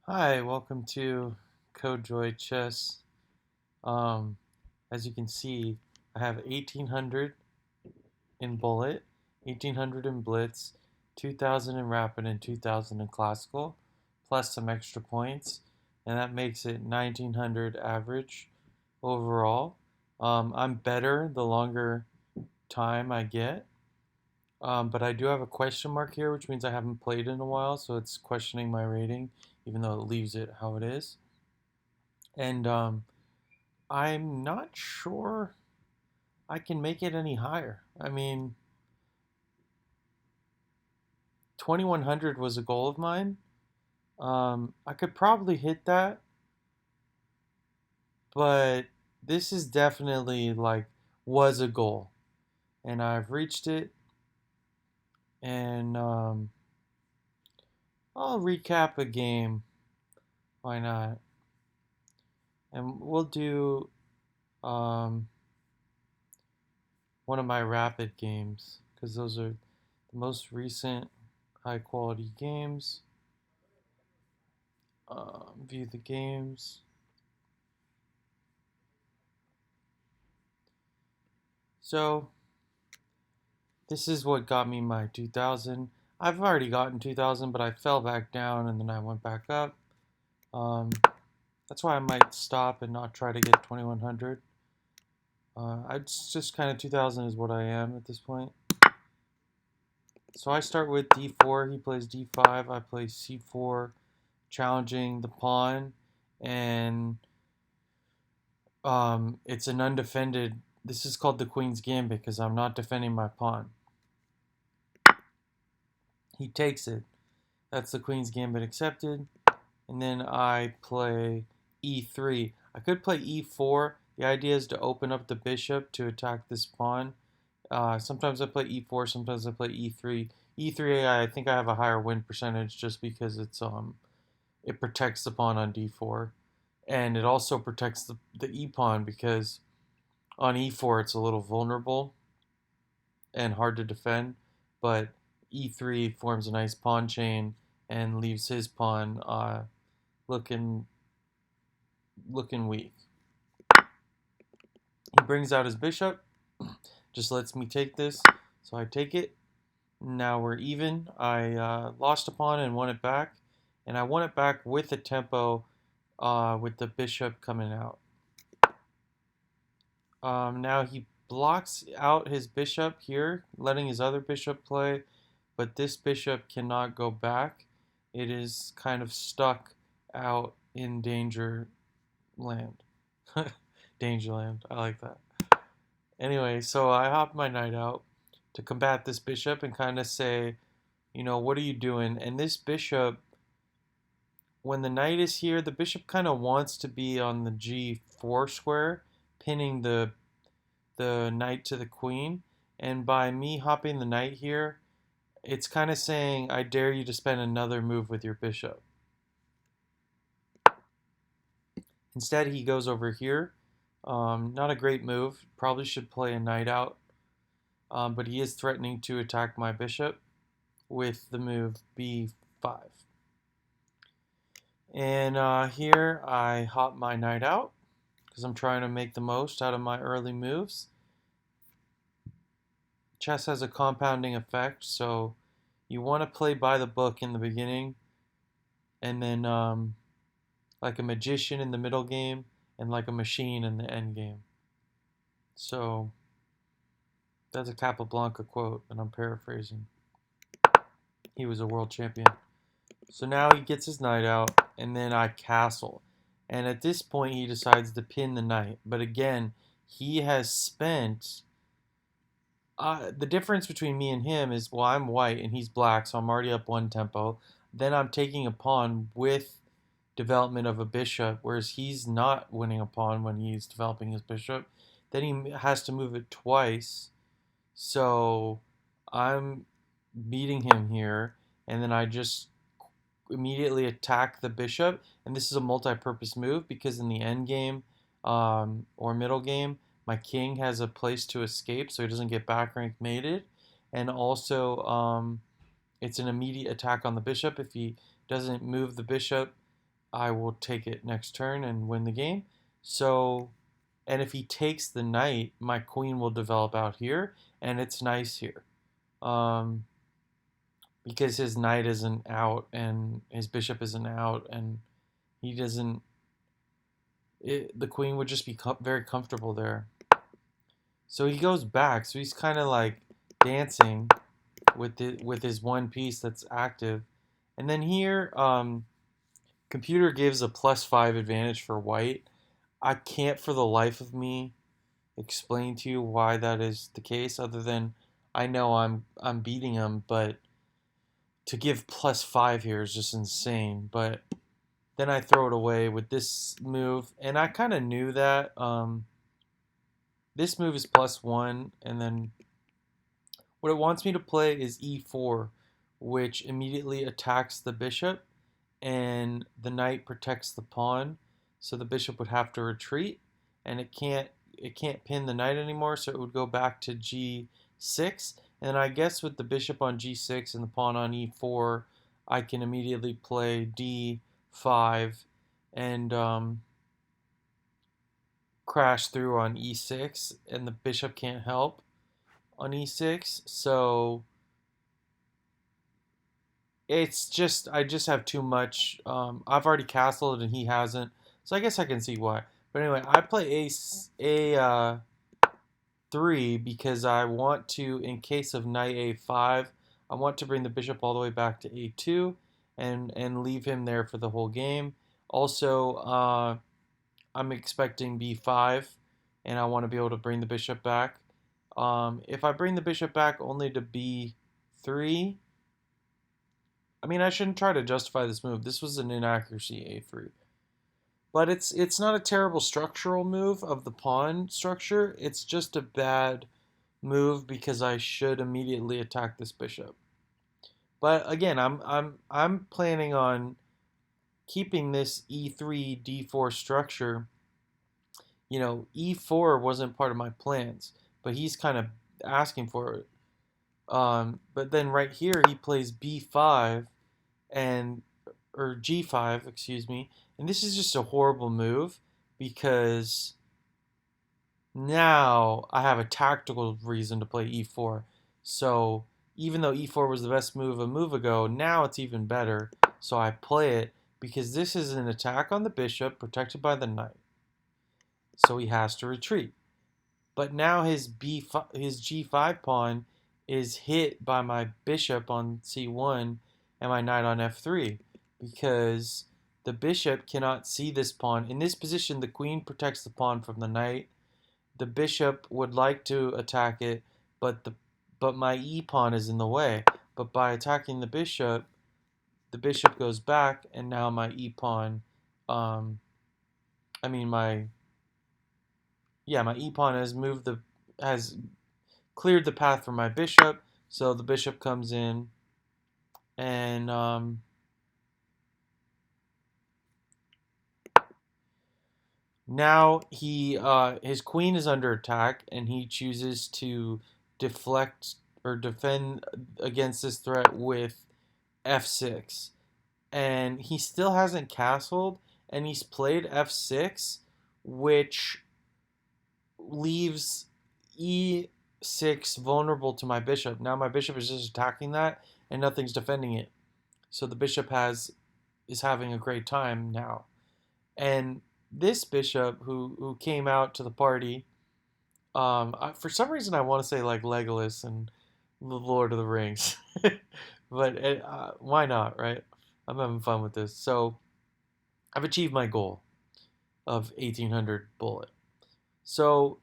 Hi, welcome to Codejoy Chess. Um, as you can see, I have 1800 in Bullet, 1800 in Blitz, 2000 in Rapid, and 2000 in Classical, plus some extra points, and that makes it 1900 average overall. I'm better the longer time I get, but I do have a question mark here, which means I haven't played in a while, so it's questioning my rating, even though it leaves it how it is. And I'm not sure I can make it any higher. I mean, 2100 was a goal of mine. I could probably hit that, but this is definitely like was a goal, and I've reached it. And I'll recap a game. Why not? And we'll do um, one of my rapid games because those are the most recent high quality games. View the games. So this is what got me my 2000. I've already gotten 2000, but I fell back down and then I went back up. Um, that's why I might stop and not try to get 2100. I just kind of 2000 is what I am at this point. So I start with d4. He plays d5. I play c4, challenging the pawn, and it's an undefended. This is called the Queen's Gambit because I'm not defending my pawn. He takes it. That's the Queen's Gambit accepted. And then I play e3. I could play e4. The idea is to open up the bishop to attack this pawn. Sometimes I play e4, sometimes I play e3. E3, I think I have a higher win percentage just because it protects the pawn on d4, and it also protects the e pawn because on e4 it's a little vulnerable and hard to defend, but e3 forms a nice pawn chain and leaves his pawn looking looking weak. He brings out his bishop, just lets me take this, so I take it. Now we're even. I lost a pawn and won it back, and I won it back with a tempo with the bishop coming out. Now he blocks out his bishop here, letting his other bishop play, but this bishop cannot go back. It is kind of stuck out in danger land. Dangerland. I like that. Anyway, so I hop my knight out to combat this bishop and kind of say, what are you doing? And this bishop, when the knight is here, the bishop kind of wants to be on the g4 square, pinning the knight to the queen. And by me hopping the knight here, it's kind of saying, I dare you to spend another move with your bishop. Instead, he goes over here. Not a great move. Probably should play a knight out. But he is threatening to attack my bishop with the move b5. And here I hop my knight out because I'm trying to make the most out of my early moves. Chess has a compounding effect, so you want to play by the book in the beginning, and then like a magician in the middle game, and like a machine in the end game. So that's a Capablanca quote that I'm paraphrasing. He was a world champion. So now he gets his knight out, and then I castle. And at this point, he decides to pin the knight. But again, he has spent. The difference between me and him is, well, I'm white and he's black, so I'm already up one tempo. Then I'm taking a pawn with development of a bishop, whereas he's not winning a pawn when he's developing his bishop. Then he has to move it twice. So I'm beating him here, and then I just immediately attack the bishop. And this is a multi-purpose move because in the end game or middle game, my king has a place to escape, so he doesn't get back rank mated. And also, it's an immediate attack on the bishop. If he doesn't move the bishop, I will take it next turn and win the game. So, and if he takes the knight, my queen will develop out here, and it's nice here. Um, because his knight isn't out and his bishop isn't out, and he doesn't. The queen would just be very comfortable there. So he goes back. So he's kind of like dancing with his one piece that's active, and then here, computer gives a +5 advantage for white. I can't for the life of me explain to you why that is the case, other than I know I'm beating him, but to give +5 here is just insane. But then I throw it away with this move, and I kind of knew that. This move is +1, and then what it wants me to play is e4, which immediately attacks the bishop, and the knight protects the pawn, so the bishop would have to retreat, and it can't pin the knight anymore, so it would go back to g6. And I guess with the bishop on g6 and the pawn on e4, I can immediately play d5 and crash through on e6, and the bishop can't help on e6. So it's just I just have too much. I've already castled and he hasn't, so I guess I can see why. But anyway, I play a3 because I want to, in case of knight a5, I want to bring the bishop all the way back to a2 and leave him there for the whole game. Also, I'm expecting b5, and I want to be able to bring the bishop back. If I bring the bishop back only to b3, I mean, I shouldn't try to justify this move. This was an inaccuracy, a3. But it's not a terrible structural move of the pawn structure. It's just a bad move because I should immediately attack this bishop. But again, I'm planning on keeping this e3 d4 structure. You know, e4 wasn't part of my plans, but he's kind of asking for it. But then right here he plays b5 and or g5, excuse me, and this is just a horrible move because now I have a tactical reason to play e4. So even though e4 was the best move a move ago, now it's even better. So I play it because this is an attack on the bishop protected by the knight. So he has to retreat. But now his g5 pawn is hit by my bishop on c1 and my knight on f3 because the bishop cannot see this pawn. In this position, the queen protects the pawn from the knight. The bishop would like to attack it, but my e pawn is in the way. But by attacking the bishop goes back, and now my e pawn, I mean my e pawn has cleared the path for my bishop, so the bishop comes in, and now his queen is under attack, and he chooses to deflect or defend against this threat with f6, and he still hasn't castled, and he's played f6, which leaves e6 vulnerable to my bishop. Now my bishop is just attacking that, and nothing's defending it. So the bishop is having a great time now. And this bishop who came out to the party, for some reason I want to say like Legolas and the Lord of the Rings, but why not, right? I'm having fun with this. So I've achieved my goal of 1800 bullet. So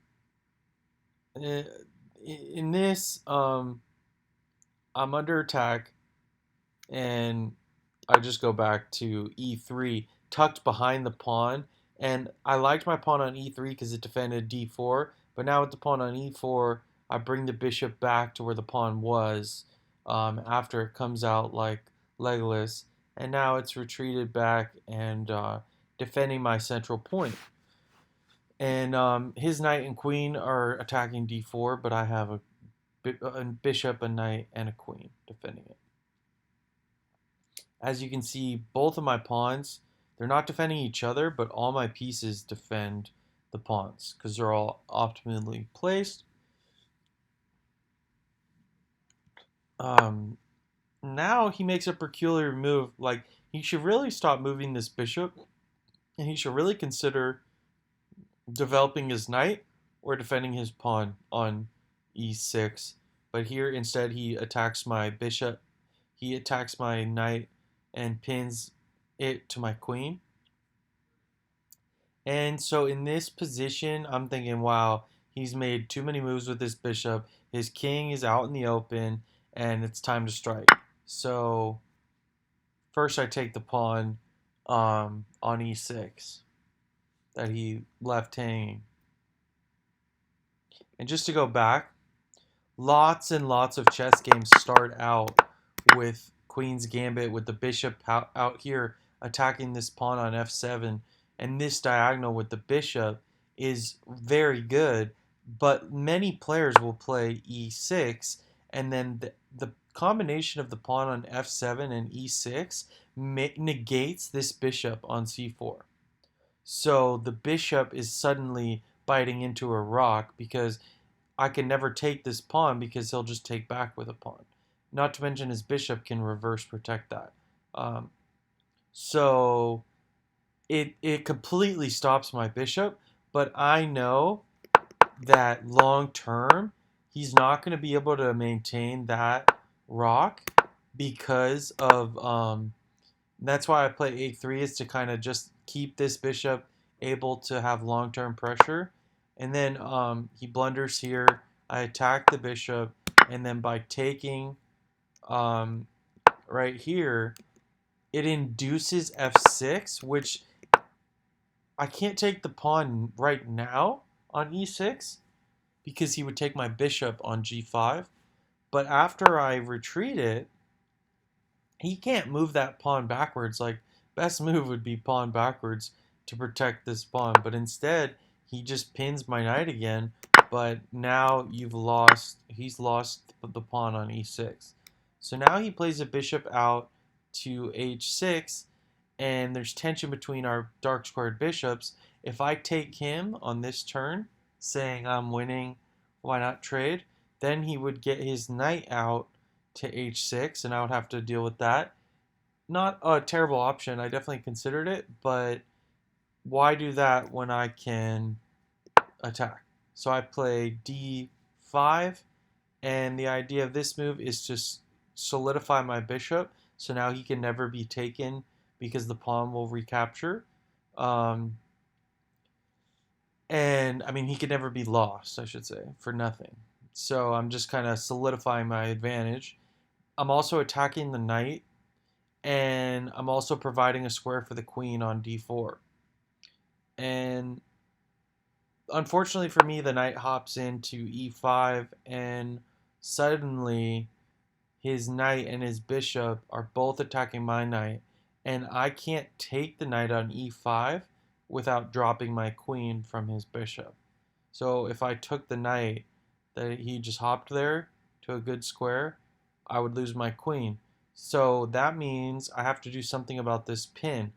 in this, I'm under attack, and I just go back to e3, tucked behind the pawn. And I liked my pawn on e3 because it defended d4. But now with the pawn on e4, I bring the bishop back to where the pawn was after it comes out like Legolas. And now it's retreated back and defending my central point. And his knight and queen are attacking d4, but I have a bishop, a knight, and a queen defending it. As you can see, both of my pawns, They're not defending each other, but all my pieces defend the pawns because they're all optimally placed. Um, Now he makes a peculiar move. Like, he should really stop moving this bishop, and he should really consider developing his knight or defending his pawn on e6. But here instead he attacks my bishop, he attacks my knight and pins it to my queen. And so in this position, I'm thinking, wow, he's made too many moves with this bishop. His king is out in the open, and it's time to strike. So first I take the pawn on e6 that he left hanging. And just to go back, lots and lots of chess games start out with Queen's Gambit with the bishop out here attacking this pawn on f7, and this diagonal with the bishop is very good, but many players will play e6, and then the combination of the pawn on f7 and e6 negates this bishop on c4. So the bishop is suddenly biting into a rock because I can never take this pawn because he'll just take back with a pawn. Not to mention his bishop can reverse protect that. Um, so it completely stops my bishop, but I know that long term he's not going to be able to maintain that rock because of that's why I play a3 is to kind of just keep this bishop able to have long-term pressure. And then he blunders here. I attack the bishop, and then by taking um, right here, it induces f6, which I can't take the pawn right now on e6 because he would take my bishop on g5. But after I retreat it, he can't move that pawn backwards. Like, best move would be pawn backwards to protect this pawn, but instead he just pins my knight again. But now he's lost the pawn on e6. So now he plays a bishop out to h6, and there's tension between our dark squared bishops. If I take him on this turn, saying I'm winning, why not trade? Then he would get his knight out to h6, and I would have to deal with that. Not a terrible option. I definitely considered it, but why do that when I can attack? So I play d5, and the idea of this move is to solidify my bishop, so now he can never be taken because the pawn will recapture. Um, and I mean, he could never be lost, I should say, for nothing. So I'm just kind of solidifying my advantage. I'm also attacking the knight, and I'm also providing a square for the queen on d4. And unfortunately for me, the knight hops into e5, and suddenly his knight and his bishop are both attacking my knight, and I can't take the knight on e5 without dropping my queen from his bishop. So if I took the knight that he just hopped there to a good square, I would lose my queen. So that means I have to do something about this pin.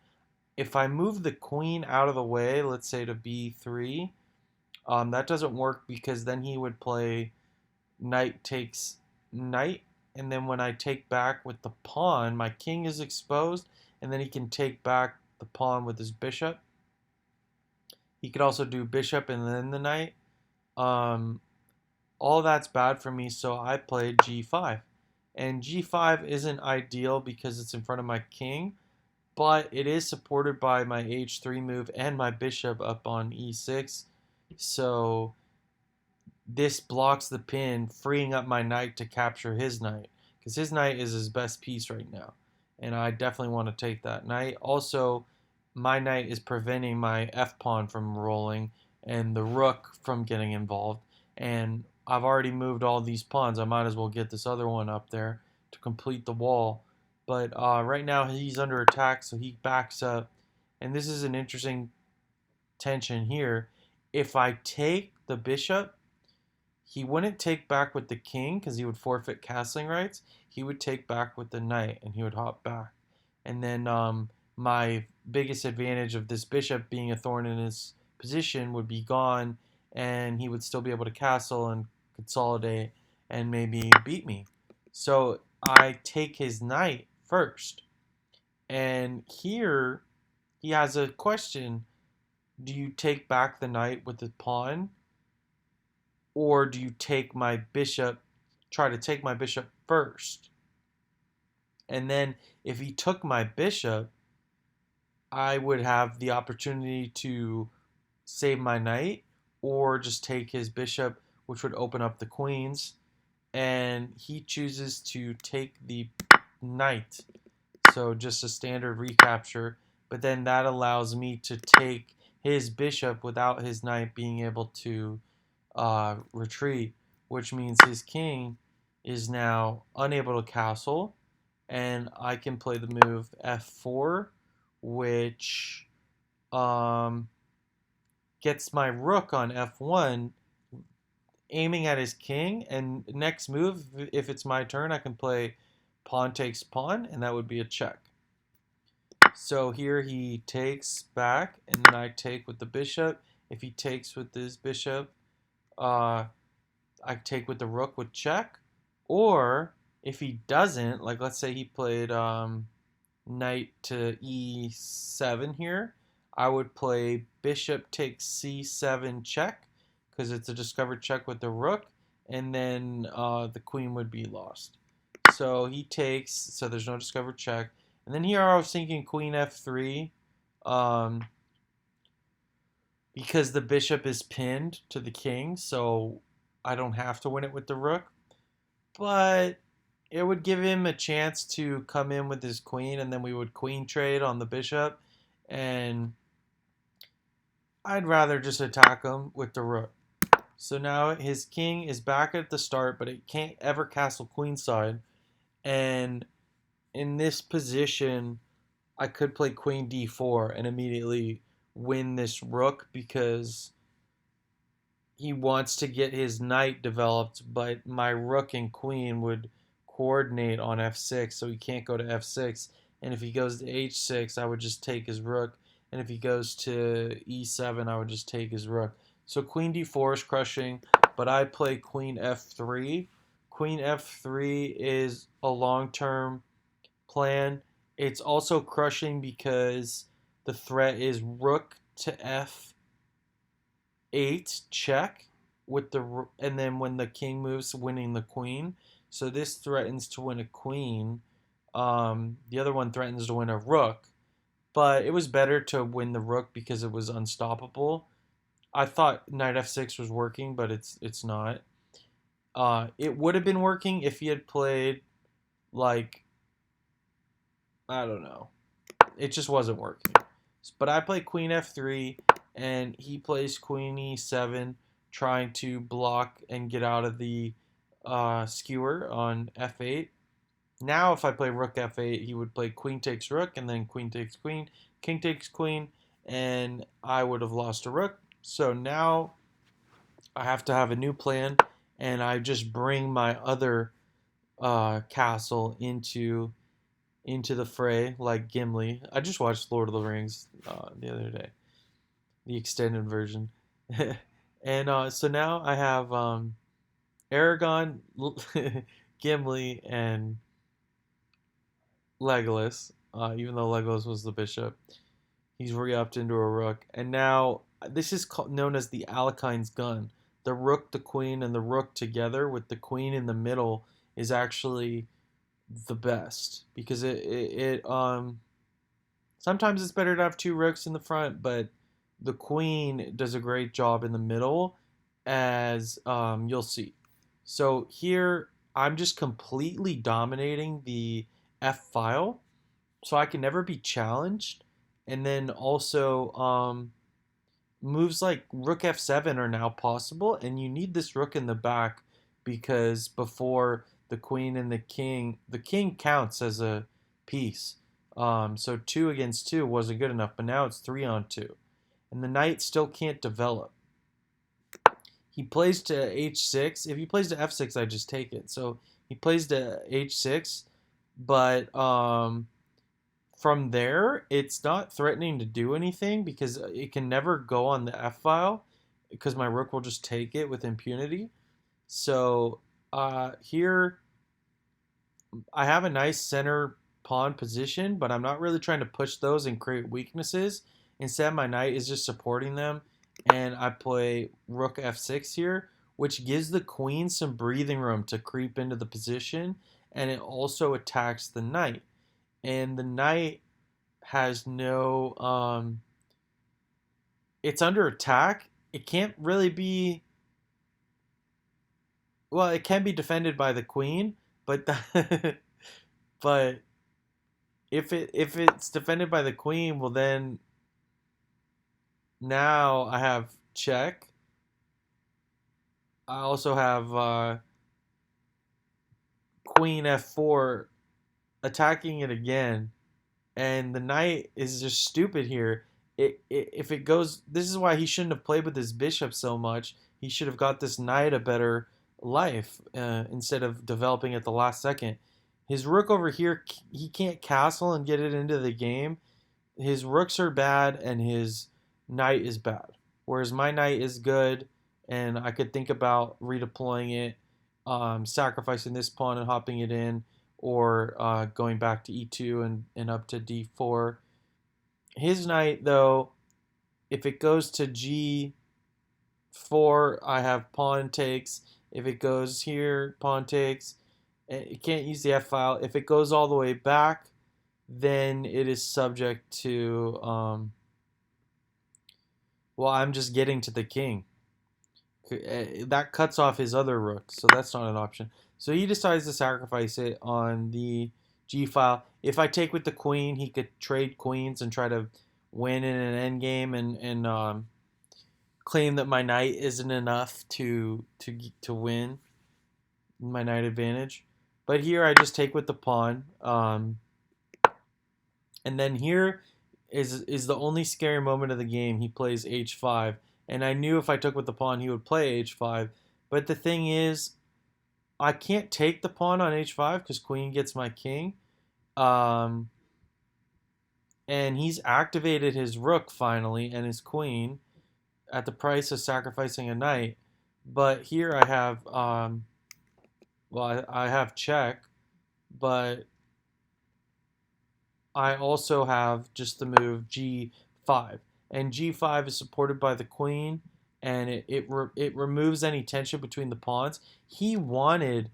If I move the queen out of the way, let's say to b3, that doesn't work because then he would play knight takes knight, and then when I take back with the pawn, my king is exposed, and then he can take back the pawn with his bishop. He could also do bishop and then the knight. Um, all that's bad for me, so I played g5. And g5 isn't ideal because it's in front of my king, but it is supported by my h3 move and my bishop up on e6. So this blocks the pin, freeing up my knight to capture his knight, because his knight is his best piece right now, and I definitely want to take that knight. Also, my knight is preventing my f-pawn from rolling and the rook from getting involved, and I've already moved all these pawns. I might as well get this other one up there to complete the wall. But right now he's under attack, so he backs up, and this is an interesting tension here. If I take the bishop, he wouldn't take back with the king because he would forfeit castling rights. He would take back with the knight, and he would hop back. And then my biggest advantage of this bishop being a thorn in his position would be gone, and he would still be able to castle and consolidate and maybe beat me. So I take his knight first. And here he has a question. Do you take back the knight with the pawn? Or do you take my bishop, try to take my bishop first? And then if he took my bishop, I would have the opportunity to save my knight or just take his bishop, which would open up the queens. And he chooses to take the knight. So just a standard recapture. But then that allows me to take his bishop without his knight being able to retreat, which means his king is now unable to castle, and I can play the move f4, which um, gets my rook on f1, aiming at his king. And next move, if it's my turn, I can play pawn takes pawn, and that would be a check. So here he takes back, and then I take with the bishop. If he takes with his bishop, uh, I take with the rook with check. Or if he doesn't, like let's say he played knight to e7 here, I would play bishop takes c7 check, because it's a discovered check with the rook, and then the queen would be lost. So he takes, so there's no discovered check. And then here I was thinking queen f3, um, because the bishop is pinned to the king, so I don't have to win it with the rook. But it would give him a chance to come in with his queen, and then we would queen trade on the bishop, and I'd rather just attack him with the rook. So now his king is back at the start, but it can't ever castle queenside. And in this position, I could play queen d4 and immediately win this rook, because he wants to get his knight developed, but my rook and queen would coordinate on f6, so he can't go to f6. And if he goes to h6, I would just take his rook. And if he goes to e7, I would just take his rook. So queen d4 is crushing, but I play queen f3. Queen f3 is a long-term plan. It's also crushing because the threat is rook to f8 check with the, and then when the king moves, winning the queen. So this threatens to win a queen. The other one threatens to win a rook, but it was better to win the rook because it was unstoppable. I thought knight f6 was working, but it's not. It would have been working if he had played, like, I don't know. It just wasn't working. But I play queen f3, and he plays queen e7, trying to block and get out of the skewer on f8. Now if I play rook f8, he would play queen takes rook, and then queen takes queen, king takes queen, and I would have lost a rook. So now I have to have a new plan, and I just bring my other castle into the fray, like Gimli. I just watched Lord of the Rings the other day, the extended version. And so now I have Aragon, Gimli, and Legolas, even though Legolas was the bishop. He's re-upped into a rook. And now this is known as the Alekine's gun. The rook, the queen, and the rook together with the queen in the middle is actually the best, because it sometimes it's better to have two rooks in the front, but the queen does a great job in the middle, as you'll see. So here I'm just completely dominating the F file, so I can never be challenged. And then also moves like rook f7 are now possible, and you need this rook in the back, because before the queen and the king counts as a piece. So 2 against 2 wasn't good enough, but now it's 3 on 2. And the knight still can't develop. He plays to h6. If he plays to f6, I just take it. So he plays to h6, but from there, it's not threatening to do anything because it can never go on the F file because my rook will just take it with impunity. So here I have a nice center pawn position, but I'm not really trying to push those and create weaknesses. Instead, my knight is just supporting them, and I play rook f6 here, which gives the queen some breathing room to creep into the position, and it also attacks the knight. And the knight has no, it's under attack. It can't really be, well, it can be defended by the queen, but but if it's defended by the queen, well then now I have check. I also have queen f4 attacking it again, and the knight is just stupid here. If it goes, this is why he shouldn't have played with his bishop so much. He should have got this knight a better life instead of developing at the last second. His rook over here, he can't castle and get it into the game. His rooks are bad and his knight is bad. Whereas my knight is good, and I could think about redeploying it, sacrificing this pawn and hopping it in, or going back to e2 and up to d4. His knight, though, if it goes to g4, I have pawn takes. If it goes here, pawn takes. It can't use the f file. If it goes all the way back, then it is subject to, well, I'm just getting to the king. That cuts off his other rook, so that's not an option. So he decides to sacrifice it on the g file. If I take with the queen, he could trade queens and try to win in an endgame and claim that my knight isn't enough to win my knight advantage. But here I just take with the pawn. And then here is the only scary moment of the game. He plays h5. And I knew if I took with the pawn, he would play h5. But the thing is, I can't take the pawn on h5 because queen gets my king. And he's activated his rook finally and his queen at the price of sacrificing a knight. But here I have, well, I have check, but I also have just the move g5. And g5 is supported by the queen, and it removes any tension between the pawns. He wanted,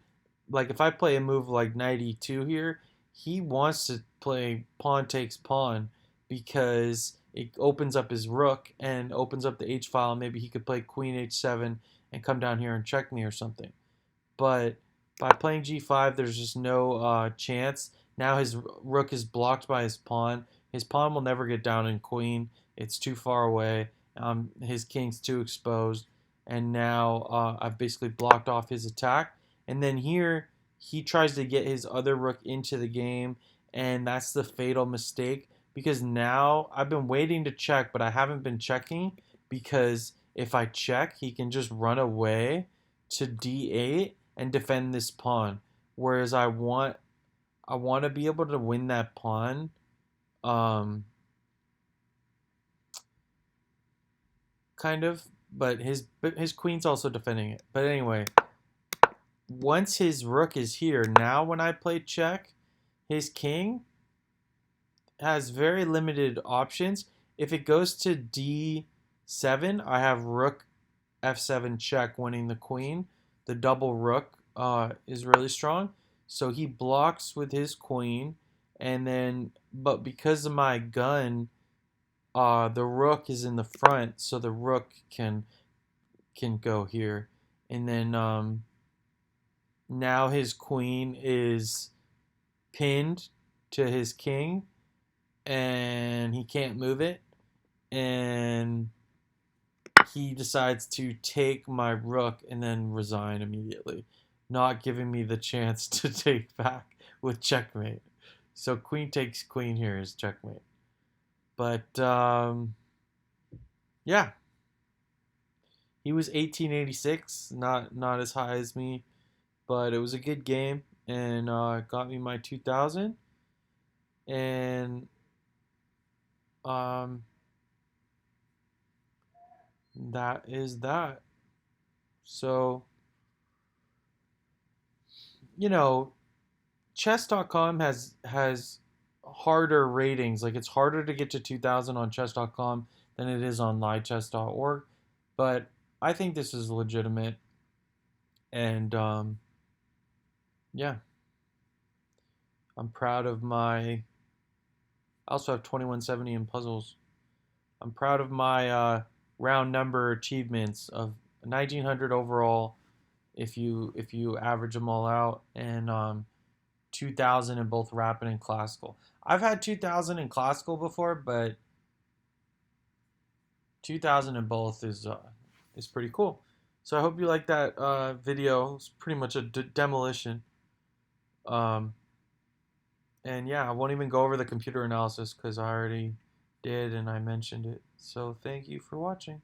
like if I play a move like knight e2 here, he wants to play pawn takes pawn because it opens up his rook and opens up the h file. Maybe he could play queen h7 and come down here and check me or something. But by playing g5, there's just no chance. Now his rook is blocked by his pawn. His pawn will never get down in queen. It's too far away. His king's too exposed. And now I've basically blocked off his attack. And then here, he tries to get his other rook into the game. And that's the fatal mistake. Because now, I've been waiting to check, but I haven't been checking. Because if I check, he can just run away to d8 and defend this pawn. Whereas I want to be able to win that pawn. Kind of, but his queen's also defending it. But anyway, once his rook is here, now when I play check, his king has very limited options. If it goes to d7, I have rook f7 check winning the queen. The double rook is really strong. So he blocks with his queen, and then, but because of my gun, the rook is in the front, so the rook can go here. And then now his queen is pinned to his king, and he can't move it. And he decides to take my rook and then resign immediately, not giving me the chance to take back with checkmate. So queen takes queen here is checkmate. But yeah, he was 1886, not as high as me, but it was a good game and got me my 2000. And um, that is that. So, you know, chess.com has harder ratings. Like it's harder to get to 2000 on chess.com than it is on livechess.org. But I think this is legitimate. And yeah, I'm proud of my. I also have 2170 in puzzles. I'm proud of my round number achievements of 1900 overall if you average them all out, and 2000 in both rapid and classical. I've had 2000 in classical before, but 2000 in both is pretty cool. So I hope you like that video. It's pretty much a demolition. Um, and yeah, I won't even go over the computer analysis because I already did and I mentioned it. So thank you for watching.